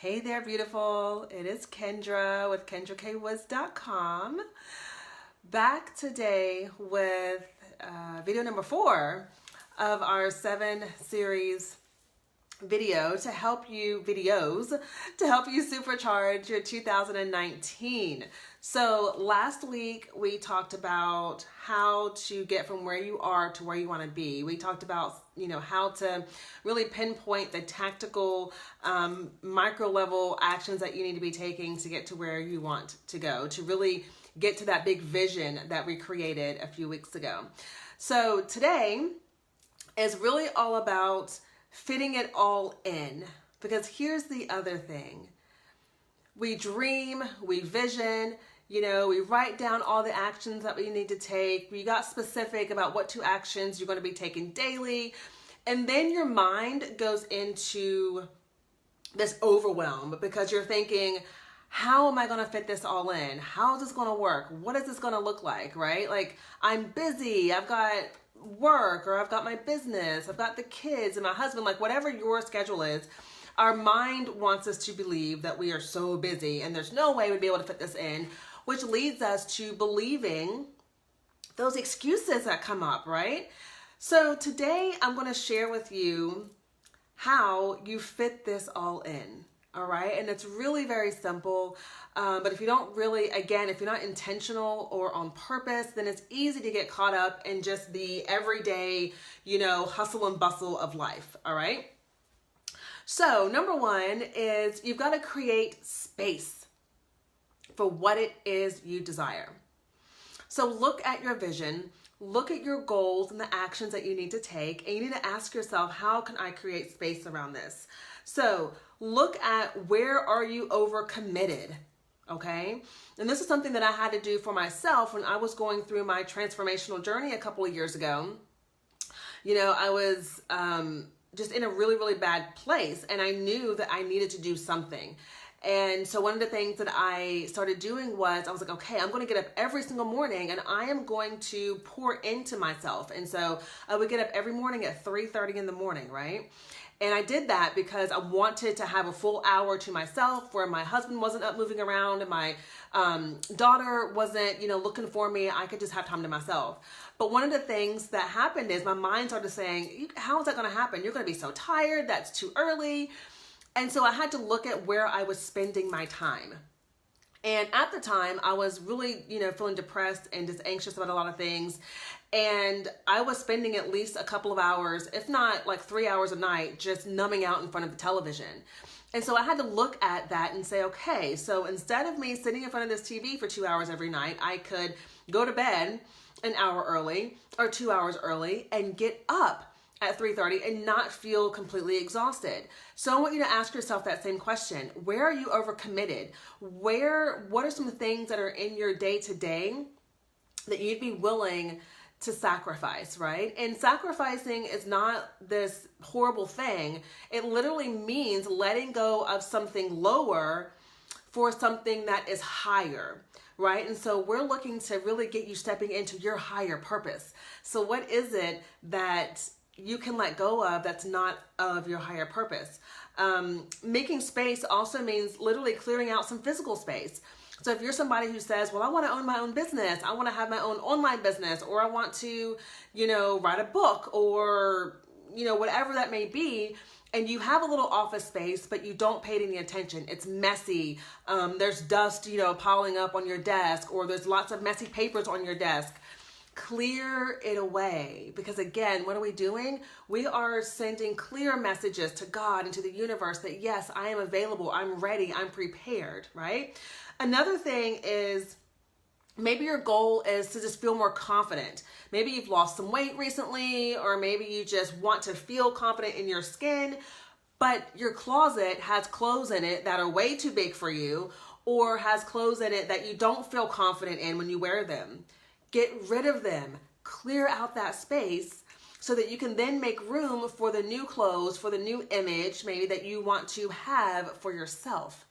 Hey there, beautiful. It is Kendra with KendraKWiz.com. Back today with video number 4 of our 7 series videos to help you supercharge your 2019. So last week we talked about how to get from where you are to where you want to be. We talked about, how to really pinpoint the tactical micro level actions that you need to be taking to get to where you want to go, to really get to that big vision that we created a few weeks ago. So today is really all about fitting it all in, because here's the other thing. We dream, we vision, we write down all the actions that we need to take. We got specific about what 2 actions you're going to be taking daily. And then your mind goes into this overwhelm because you're thinking, how am I going to fit this all in? How is this going to work? What is this going to look like, right? Like, I'm busy, I've got work, or I've got my business, I've got the kids and my husband, like whatever your schedule is. Our mind wants us to believe that we are so busy and there's no way we'd be able to fit this in, which leads us to believing those excuses that come up, right? So today I'm going to share with you how you fit this all in. All right. And it's really very simple. But if you don't really, again, if you're not intentional or on purpose, then it's easy to get caught up in just the everyday, hustle and bustle of life. All right. So number 1 is you've got to create space for what it is you desire. So look at your vision, look at your goals and the actions that you need to take, and you need to ask yourself, how can I create space around this? So look at where are you overcommitted, okay? And this is something that I had to do for myself when I was going through my transformational journey a couple of years ago. I was just in a really, really bad place, and I knew that I needed to do something. And so one of the things that I started doing was I was like, okay, I'm going to get up every single morning and I am going to pour into myself. And so I would get up every morning at 3:30 in the morning, right? And I did that because I wanted to have a full hour to myself where my husband wasn't up moving around and my daughter wasn't, looking for me. I could just have time to myself. But one of the things that happened is my mind started saying, how is that going to happen? You're going to be so tired. That's too early. And so I had to look at where I was spending my time. And at the time, I was really, feeling depressed and just anxious about a lot of things. And I was spending at least a couple of hours, if not like 3 hours a night, just numbing out in front of the television. And so I had to look at that and say, okay, so instead of me sitting in front of this TV for 2 hours every night, I could go to bed an hour early or 2 hours early and get up at 3:30 and not feel completely exhausted. So I want you to ask yourself that same question. Where are you overcommitted? What are some things that are in your day-to-day that you'd be willing to sacrifice, right? And sacrificing is not this horrible thing. It literally means letting go of something lower for something that is higher, right? And so we're looking to really get you stepping into your higher purpose. So what is it that you can let go of that's not of your higher purpose? Making space also means literally clearing out some physical space. So if you're somebody who says, well, I want to own my own business, I want to have my own online business, or I want to, write a book, or, whatever that may be, and you have a little office space, but you don't pay it any attention. It's messy. There's dust, piling up on your desk, or there's lots of messy papers on your desk. Clear it away, because again, what are we doing? We are sending clear messages to God and to the universe that yes, I am available, I'm ready, I'm prepared, right? Another thing is maybe your goal is to just feel more confident. Maybe you've lost some weight recently, or maybe you just want to feel confident in your skin, but your closet has clothes in it that are way too big for you, or has clothes in it that you don't feel confident in when you wear them. Get rid of them, clear out that space so that you can then make room for the new clothes, for the new image maybe that you want to have for yourself,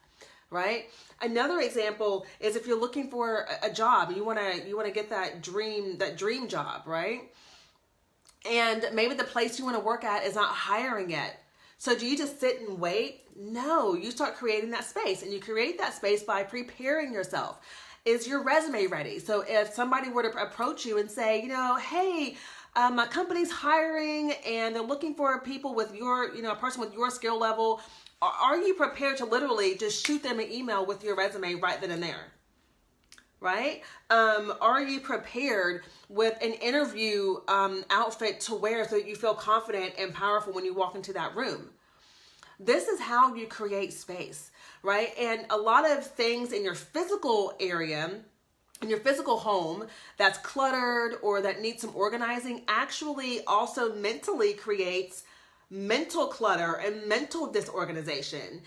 right? Another example is if you're looking for a job, you want to get that dream job, right? And maybe the place you want to work at is not hiring yet. So do you just sit and wait? No, you start creating that space, and you create that space by preparing yourself. Is your resume ready? So if somebody were to approach you and say, hey, my company's hiring and they're looking for people with your, a person with your skill level, are you prepared to literally just shoot them an email with your resume right then and there? Right? Are you prepared with an interview outfit to wear so that you feel confident and powerful when you walk into that room? This is how you create space, right? And a lot of things in your physical area, in your physical home that's cluttered or that needs some organizing actually also mentally creates mental clutter and mental disorganization.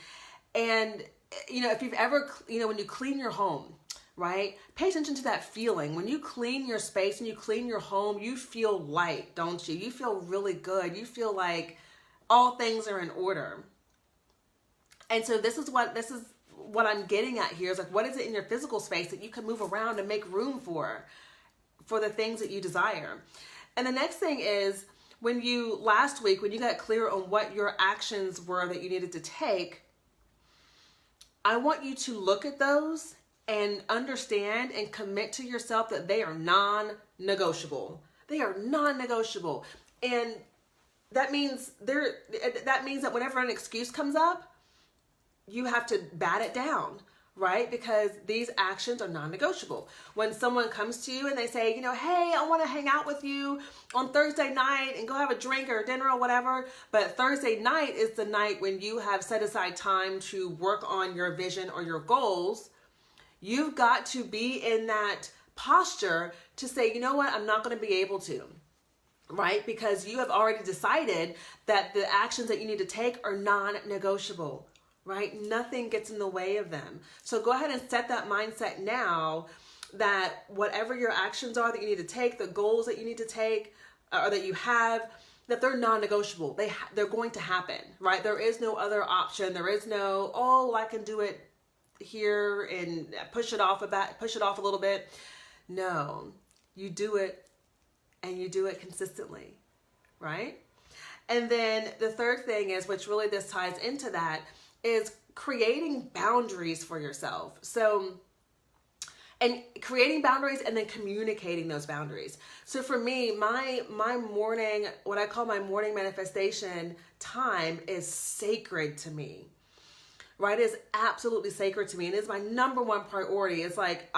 And, if you've ever, when you clean your home, right? Pay attention to that feeling. When you clean your space and you clean your home, you feel light, don't you? You feel really good. You feel like all things are in order. And so this is what I'm getting at here is like, what is it in your physical space that you can move around and make room for the things that you desire? And the next thing is last week, when you got clear on what your actions were that you needed to take, I want you to look at those and understand and commit to yourself that they are non-negotiable. They are non-negotiable. And that means that whenever an excuse comes up, you have to bat it down, right? Because these actions are non-negotiable. When someone comes to you and they say, hey, I want to hang out with you on Thursday night and go have a drink or dinner or whatever, but Thursday night is the night when you have set aside time to work on your vision or your goals, you've got to be in that posture to say, you know what, I'm not going to be able to, right? Because you have already decided that the actions that you need to take are non-negotiable. Right? Nothing gets in the way of them. So go ahead and set that mindset now that whatever your actions are that you need to take, the goals that you need to take or that you have, that they're non-negotiable. They're going to happen, right? There is no other option. There is no, I can do it here and push it off a little bit. No, you do it and you do it consistently, right? And then the third thing is, which really this ties into that, is creating boundaries for yourself. So, and creating boundaries and then communicating those boundaries. So for me, my morning, what I call my morning manifestation time is sacred to me, right? It is absolutely sacred to me. And it's my number one priority. It's like,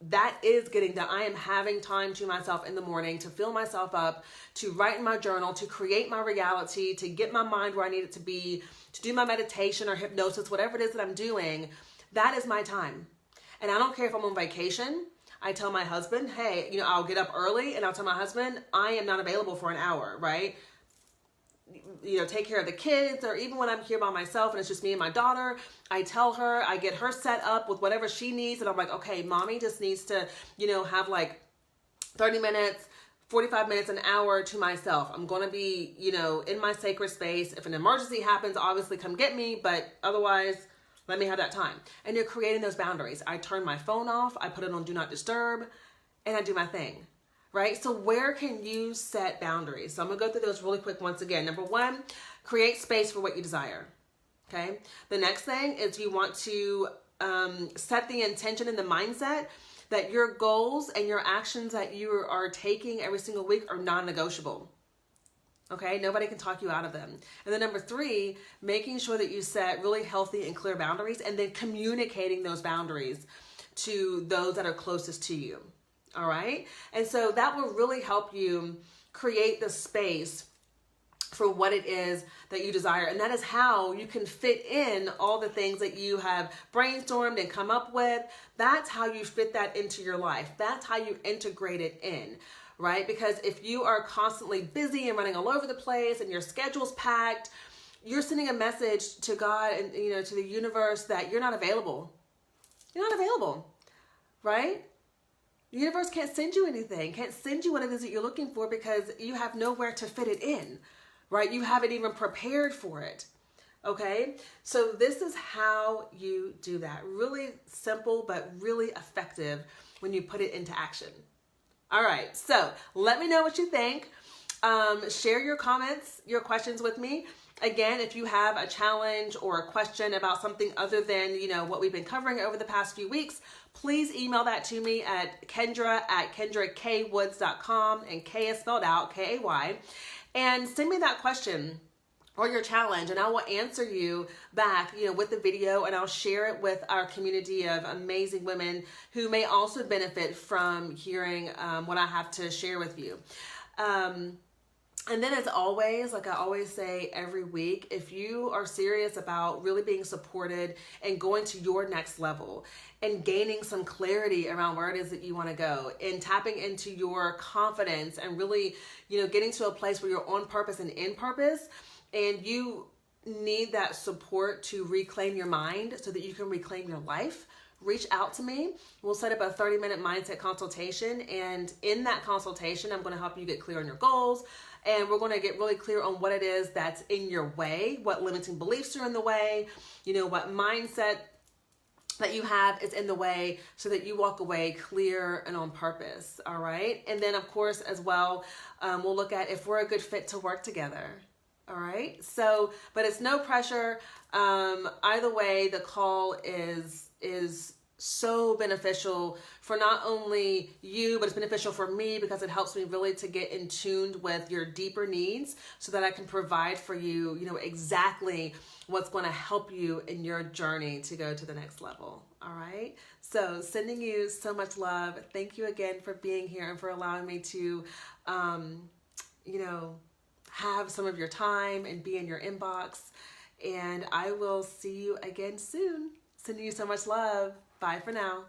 that is getting done. I am having time to myself in the morning to fill myself up, to write in my journal, to create my reality, to get my mind where I need it to be, to do my meditation or hypnosis, whatever it is that I'm doing. That is my time. And I don't care if I'm on vacation. I tell my husband, hey, I'll get up early and I'll tell my husband, I am not available for an hour, right? Take care of the kids, or even when I'm here by myself and it's just me and my daughter, I tell her, I get her set up with whatever she needs. And I'm like, okay, mommy just needs to, have like 30 minutes, 45 minutes, an hour to myself. I'm going to be, in my sacred space. If an emergency happens, obviously come get me, but otherwise let me have that time. And you're creating those boundaries. I turn my phone off, I put it on do not disturb, and I do my thing. Right? So where can you set boundaries? So I'm going to go through those really quick once again. Number one, create space for what you desire. Okay. The next thing is you want to set the intention and the mindset that your goals and your actions that you are taking every single week are non-negotiable. Okay. Nobody can talk you out of them. And then number three, making sure that you set really healthy and clear boundaries and then communicating those boundaries to those that are closest to you. All right. And so that will really help you create the space for what it is that you desire. And that is how you can fit in all the things that you have brainstormed and come up with. That's how you fit that into your life. That's how you integrate it in, right? Because if you are constantly busy and running all over the place and your schedule's packed, you're sending a message to God and, to the universe that you're not available. You're not available, right? The universe can't send you anything, can't send you what it is that you're looking for because you have nowhere to fit it in, right? You haven't even prepared for it, okay? So this is how you do that. Really simple, but really effective when you put it into action. All right, so let me know what you think. Share your comments, your questions with me. Again, if you have a challenge or a question about something other than, what we've been covering over the past few weeks, please email that to me at kendra@kendrakWoods.com, and K is spelled out, K-A-Y, and send me that question or your challenge, and I will answer you back, with the video, and I'll share it with our community of amazing women who may also benefit from hearing what I have to share with you. And then, as always, like I always say every week, if you are serious about really being supported and going to your next level and gaining some clarity around where it is that you want to go and tapping into your confidence and really, getting to a place where you're on purpose and in purpose, and you need that support to reclaim your mind so that you can reclaim your life, reach out to me. We'll set up a 30-minute mindset consultation. And in that consultation, I'm going to help you get clear on your goals. And we're going to get really clear on what it is that's in your way, what limiting beliefs are in the way, what mindset that you have is in the way, so that you walk away clear and on purpose. All right. And then, of course, as well, we'll look at if we're a good fit to work together. All right. So, but it's no pressure. Either way, the call is so beneficial for not only you, but it's beneficial for me because it helps me really to get in tuned with your deeper needs so that I can provide for you, exactly what's going to help you in your journey to go to the next level. All right. So sending you so much love. Thank you again for being here and for allowing me to, have some of your time and be in your inbox. And I will see you again soon. Sending you so much love. Bye for now.